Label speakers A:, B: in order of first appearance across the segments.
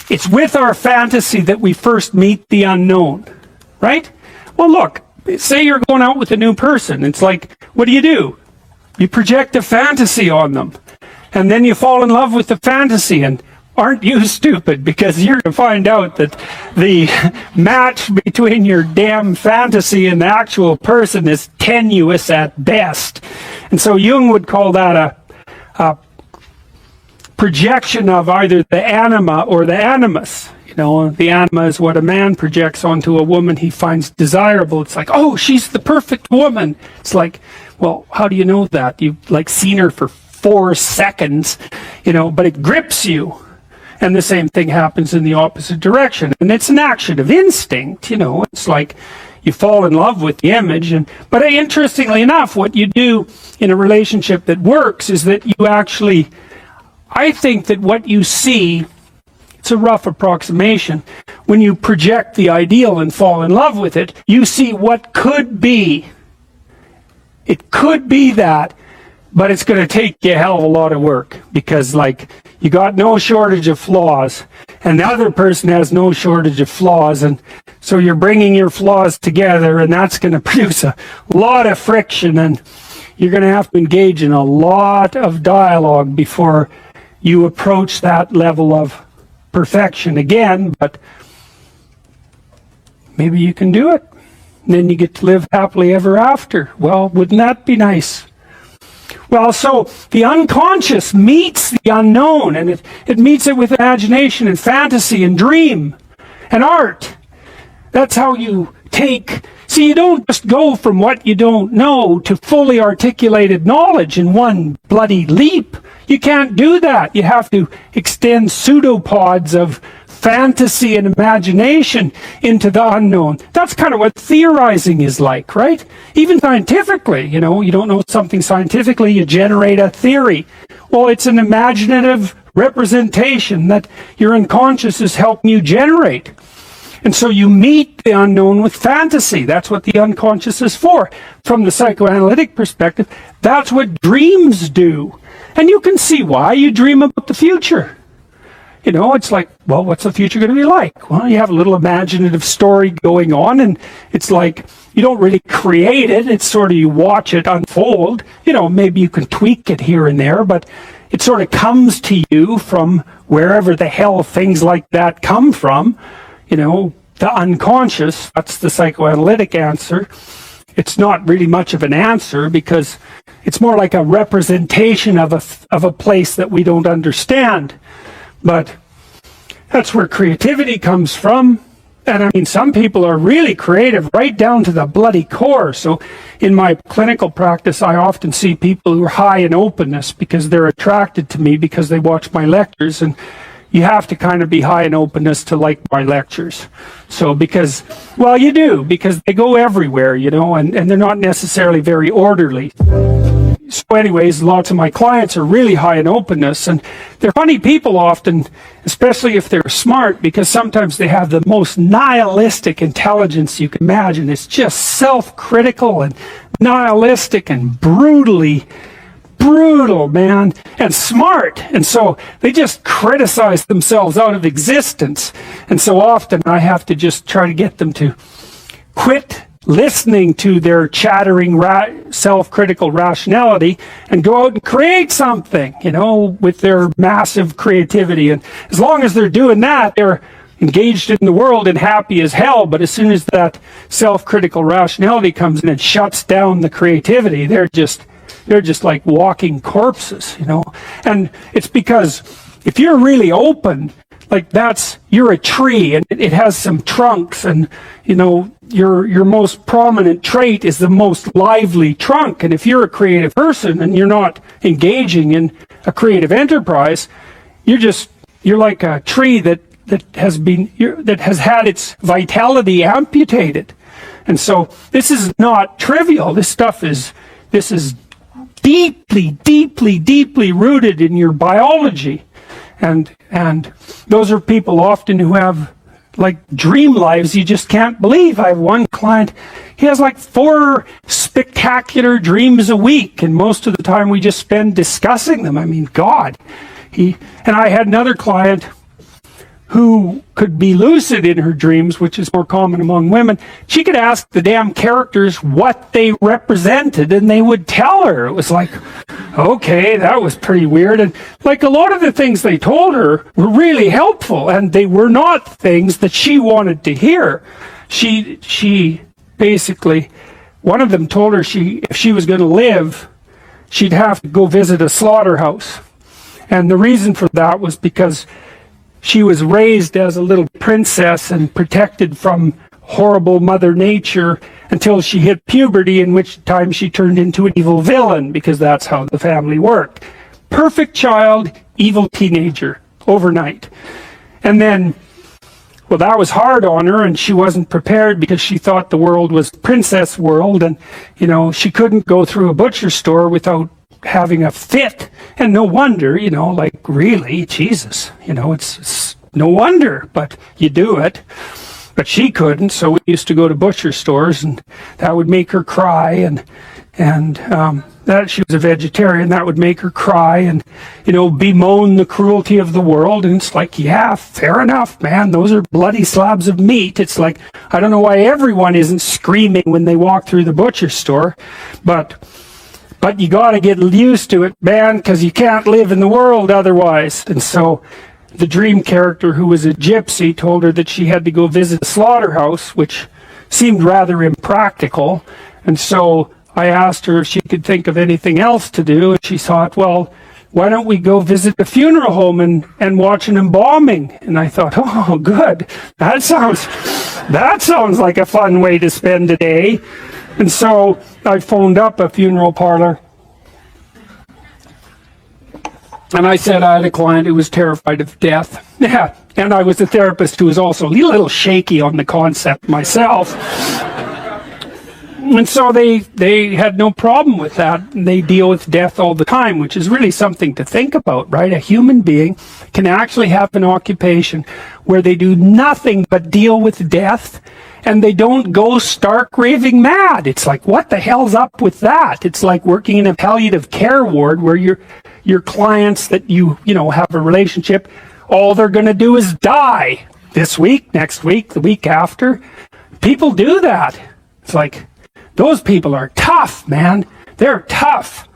A: it's with our fantasy that we first meet the unknown, right? Well, look, say you're going out with a new person. It's like, what do? You project a fantasy on them. And then you fall in love with the fantasy. And aren't you stupid? Because you're going to find out that the match between your damn fantasy and the actual person is tenuous at best. And so Jung would call that a projection of either the anima or the animus. You know, the anima is what a man projects onto a woman he finds desirable. It's like, oh, she's the perfect woman. It's like, well, how do you know that? You've like seen her for 4 seconds, you know, but it grips you. And the same thing happens in the opposite direction. And it's an action of instinct, you know. It's like you fall in love with the image. But interestingly enough, what you do in a relationship that works is that you actually, I think that what you see, it's a rough approximation, when you project the ideal and fall in love with it, you see what could be. It could be that, but it's going to take you a hell of a lot of work, because like you got no shortage of flaws and the other person has no shortage of flaws, and so you're bringing your flaws together, and that's going to produce a lot of friction, and you're going to have to engage in a lot of dialogue before you approach that level of perfection again. But maybe you can do it, and then you get to live happily ever after. Well, wouldn't that be nice? Well, so the unconscious meets the unknown, and it meets it with imagination and fantasy and dream and art. That's how you take... See, you don't just go from what you don't know to fully articulated knowledge in one bloody leap. You can't do that. You have to extend pseudopods of fantasy and imagination into the unknown. That's kind of what theorizing is like, right? Even scientifically, you know, you don't know something scientifically, you generate a theory. Well, it's an imaginative representation that your unconscious is helping you generate. And so you meet the unknown with fantasy. That's what the unconscious is for. From the psychoanalytic perspective, that's what dreams do. And you can see why. You dream about the future. You know, it's like, well, what's the future going to be like? Well, you have a little imaginative story going on, and it's like, you don't really create it. It's sort of, you watch it unfold. You know, maybe you can tweak it here and there, but it sort of comes to you from wherever the hell things like that come from. You know, the unconscious, that's the psychoanalytic answer. It's not really much of an answer, because it's more like a representation of a place that we don't understand. But that's where creativity comes from. And I mean, some people are really creative right down to the bloody core. So in my clinical practice, I often see people who are high in openness because they're attracted to me because they watch my lectures. And you have to kind of be high in openness to like my lectures. So because, well, you do, because they go everywhere, you know, and they're not necessarily very orderly. So anyways, lots of my clients are really high in openness, and they're funny people often, especially if they're smart, because sometimes they have the most nihilistic intelligence you can imagine. It's just self-critical and nihilistic and brutal, man, and smart. And so they just criticize themselves out of existence. And so often I have to just try to get them to quit listening to their chattering self-critical rationality and go out and create something, you know, with their massive creativity. And as long as they're doing that, they're engaged in the world and happy as hell. But as soon as that self-critical rationality comes in and shuts down the creativity, they're just like walking corpses, you know. And it's because if you're really open, like you're a tree, and it has some trunks, and you know, your most prominent trait is the most lively trunk. And if you're a creative person and you're not engaging in a creative enterprise, you're like a tree that has had its vitality amputated. And so this is not trivial. This is deeply rooted in your biology. And those are people often who have like dream lives you just can't believe. I have one client, he has like 4 spectacular dreams a week, and most of the time we just spend discussing them. I mean, God. And I had another client who could be lucid in her dreams, which is more common among women, she could ask the damn characters what they represented, and they would tell her. It was like, okay, that was pretty weird. And like a lot of the things they told her were really helpful, and they were not things that she wanted to hear. She basically, one of them told her if she was going to live, she'd have to go visit a slaughterhouse. And the reason for that was because she was raised as a little princess and protected from horrible Mother Nature until she hit puberty, in which time she turned into an evil villain, because that's how the family worked. Perfect child, evil teenager, overnight. And then, well, that was hard on her, and she wasn't prepared because she thought the world was princess world, and, you know, she couldn't go through a butcher store without having a fit. And no wonder, you know, like, really, Jesus, you know, it's no wonder, but you do it. But she couldn't, so we used to go to butcher stores, and that would make her cry, and that she was a vegetarian, that would make her cry and, you know, bemoan the cruelty of the world. And it's like, yeah, fair enough, man, those are bloody slabs of meat. It's like, I don't know why everyone isn't screaming when they walk through the butcher store, but you got to get used to it, man, because you can't live in the world otherwise. And so the dream character, who was a gypsy, told her that she had to go visit a slaughterhouse, which seemed rather impractical. And so I asked her if she could think of anything else to do, and she thought, well, why don't we go visit a funeral home and watch an embalming? And I thought, oh, good. That sounds like a fun way to spend a day. And so I phoned up a funeral parlor, and I said I had a client who was terrified of death. Yeah, and I was a therapist who was also a little shaky on the concept myself. And so they had no problem with that. They deal with death all the time, which is really something to think about, right? A human being can actually have an occupation where they do nothing but deal with death, and they don't go stark raving mad. It's like, what the hell's up with that? It's like working in a palliative care ward where your clients that you know have a relationship, all they're going to do is die this week, next week, the week after. People do that. It's like, those people are tough, man. They're tough.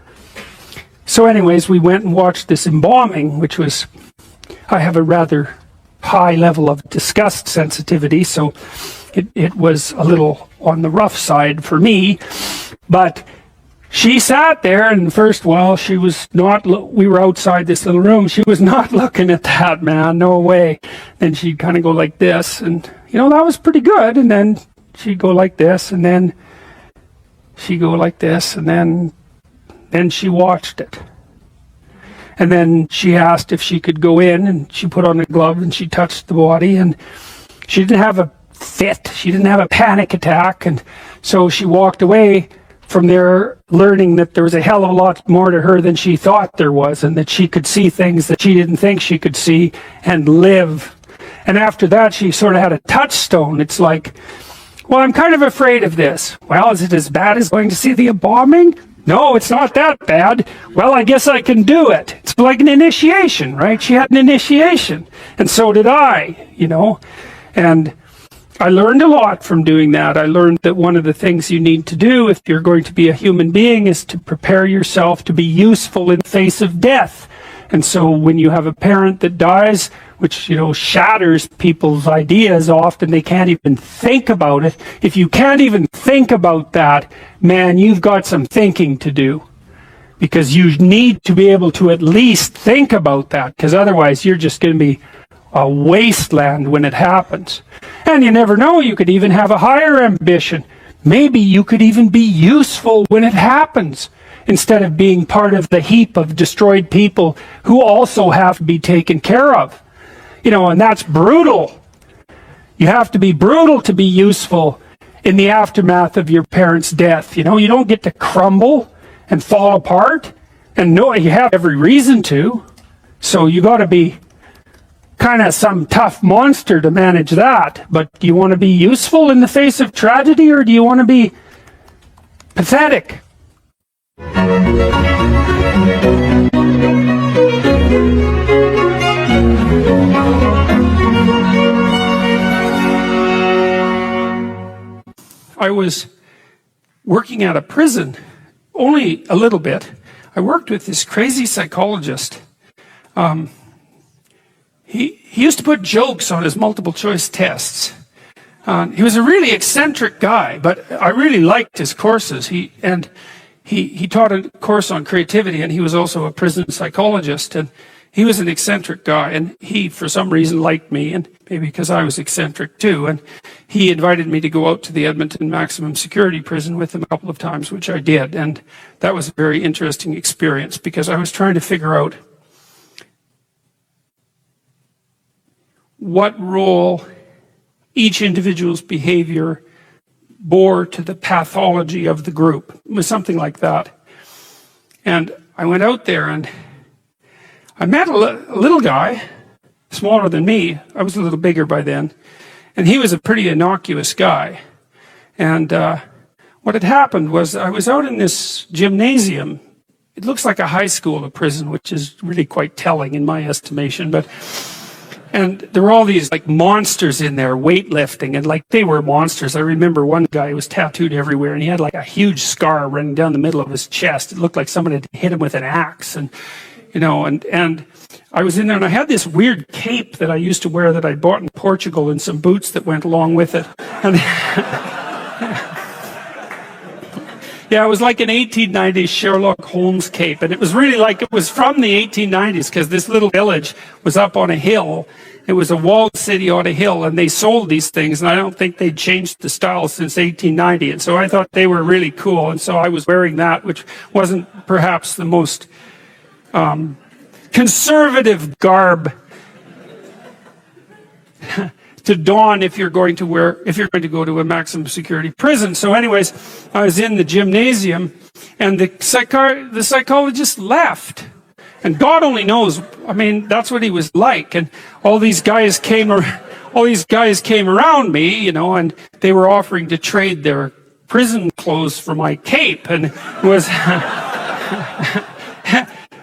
A: So anyways, we went and watched this embalming, which was, I have a rather high level of disgust sensitivity, so it was a little on the rough side for me. But she sat there, and first, well, she was not, we were outside this little room, she was not looking at that, man, no way. Then she'd kind of go like this, and, you know, that was pretty good. And then she'd go like this, and then she'd go like this, and then she watched it. And then she asked if she could go in, and she put on a glove, and she touched the body, and she didn't have a fit, she didn't have a panic attack. And so she walked away from there learning that there was a hell of a lot more to her than she thought there was, and that she could see things that she didn't think she could see and live. And after that, she sort of had a touchstone. It's like, well, I'm kind of afraid of this. Well, is it as bad as going to see the embalming? No, it's not that bad. Well, I guess I can do it. It's like an initiation, right? She had an initiation, and so did I, you know. And I learned a lot from doing that. I learned that one of the things you need to do if you're going to be a human being is to prepare yourself to be useful in the face of death. And so when you have a parent that dies, which, you know, shatters people's ideas, often they can't even think about it. If you can't even think about that, man, you've got some thinking to do. Because you need to be able to at least think about that, because otherwise you're just going to be a wasteland when it happens. And you never know, you could even have a higher ambition. Maybe you could even be useful when it happens, instead of being part of the heap of destroyed people who also have to be taken care of. You know, and that's brutal. You have to be brutal to be useful in the aftermath of your parents' death. You know, you don't get to crumble and fall apart. And no, you have every reason to. So you got to be kind of some tough monster to manage that. But do you want to be useful in the face of tragedy, or do you want to be pathetic? was working at a prison, only a little bit, I worked with this crazy psychologist. He used to put jokes on his multiple choice tests. He was a really eccentric guy, but I really liked his courses. He taught a course on creativity, and he was also a prison psychologist. And he was an eccentric guy, and he, for some reason, liked me, and maybe because I was eccentric too. And he invited me to go out to the Edmonton maximum security prison with him a couple of times, which I did. And that was a very interesting experience because I was trying to figure out what role each individual's behavior bore to the pathology of the group. It was something like that. And I went out there and I met a little guy, smaller than me. I was a little bigger by then. And he was a pretty innocuous guy. And what had happened was I was out in this gymnasium. It looks like a high school, a prison, which is really quite telling in my estimation. And there were all these like monsters in there, weightlifting, and like they were monsters. I remember one guy was tattooed everywhere, and he had like a huge scar running down the middle of his chest. It looked like somebody had hit him with an axe, and and I was in there, and I had this weird cape that I used to wear that I bought in Portugal, and some boots that went along with it. And yeah, it was like an 1890s Sherlock Holmes cape, and it was really like it was from the 1890s because this little village was up on a hill. It was a walled city on a hill, and they sold these things, and I don't think they'd changed the style since 1890, and so I thought they were really cool, and so I was wearing that, which wasn't perhaps the most conservative garb to don if you're going to go to a maximum security prison. So anyways, I was in the gymnasium, and the psychologist left. And God only knows, I mean, that's what he was like. And all these guys came around me, and they were offering to trade their prison clothes for my cape. And it was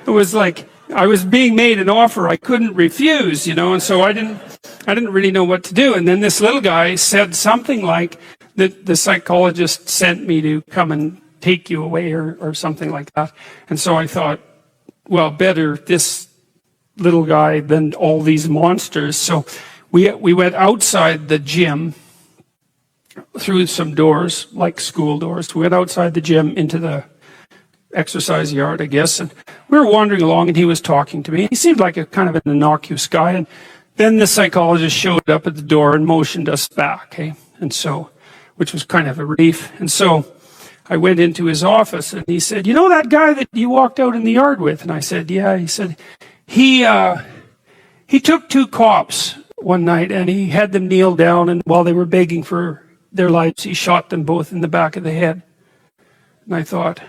A: it was like I was being made an offer I couldn't refuse, and so I didn't really know what to do. And then this little guy said something like that the psychologist sent me to come and take you away or something like that. And so I thought, well, better this little guy than all these monsters. So we went outside the gym through some doors, like school doors. We went outside the gym into the exercise yard, I guess. And we were wandering along, and he was talking to me. He seemed like a kind of an innocuous guy. And then the psychologist showed up at the door and motioned us back, and so, which was kind of a relief. And so I went into his office, and he said, "You know that guy that you walked out in the yard with?" And I said, "Yeah." He said, he took two cops one night, and he had them kneel down, and while they were begging for their lives, he shot them both in the back of the head. And I thought,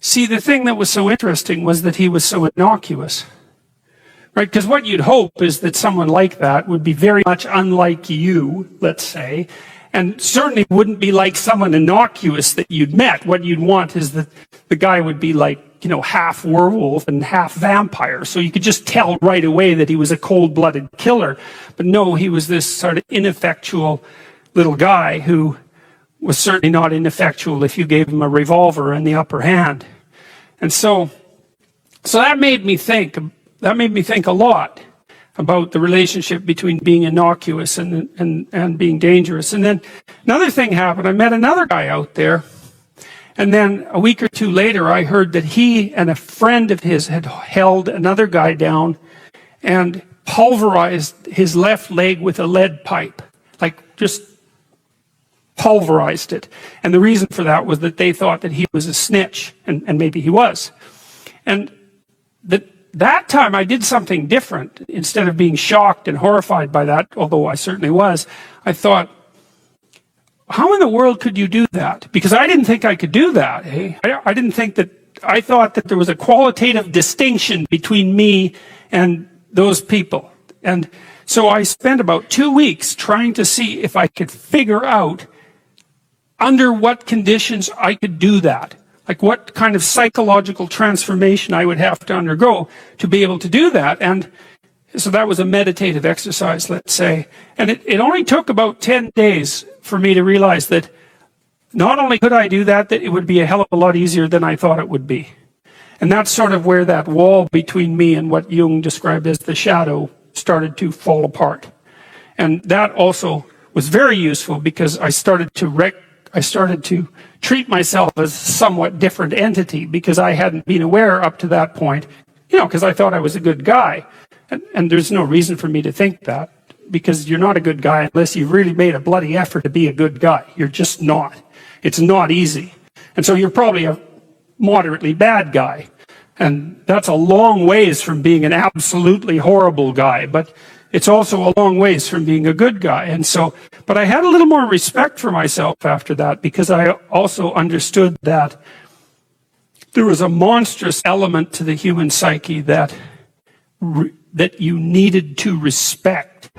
A: See, the thing that was so interesting was that he was so innocuous, right? Because what you'd hope is that someone like that would be very much unlike you, let's say, and certainly wouldn't be like someone innocuous that you'd met. What you'd want is that the guy would be like, half werewolf and half vampire. So you could just tell right away that he was a cold-blooded killer. But no, he was this sort of ineffectual little guy who was certainly not ineffectual if you gave him a revolver in the upper hand. And so that made me think a lot about the relationship between being innocuous and being dangerous. And then another thing happened. I met another guy out there, and then a week or two later I heard that he and a friend of his had held another guy down and pulverized his left leg with a lead pipe, like just pulverized it. And the reason for that was that they thought that he was a snitch, and maybe he was. And that time I did something different. Instead of being shocked and horrified by that, although I certainly was, I thought, how in the world could you do that? Because I didn't think I could do that. I thought that there was a qualitative distinction between me and those people. And so I spent about 2 weeks trying to see if I could figure out under what conditions I could do that. Like what kind of psychological transformation I would have to undergo to be able to do that. And So that was a meditative exercise, let's say. And it only took about 10 days for me to realize that not only could I do that, that it would be a hell of a lot easier than I thought it would be. And that's sort of where that wall between me and what Jung described as the shadow started to fall apart. And that also was very useful because I started to treat myself as a somewhat different entity because I hadn't been aware up to that point, because I thought I was a good guy. And there's no reason for me to think that, because you're not a good guy unless you've really made a bloody effort to be a good guy. You're just not. It's not easy. And so you're probably a moderately bad guy. And that's a long ways from being an absolutely horrible guy, but it's also a long ways from being a good guy. And so, but I had a little more respect for myself after that, because I also understood that there was a monstrous element to the human psyche that you needed to respect.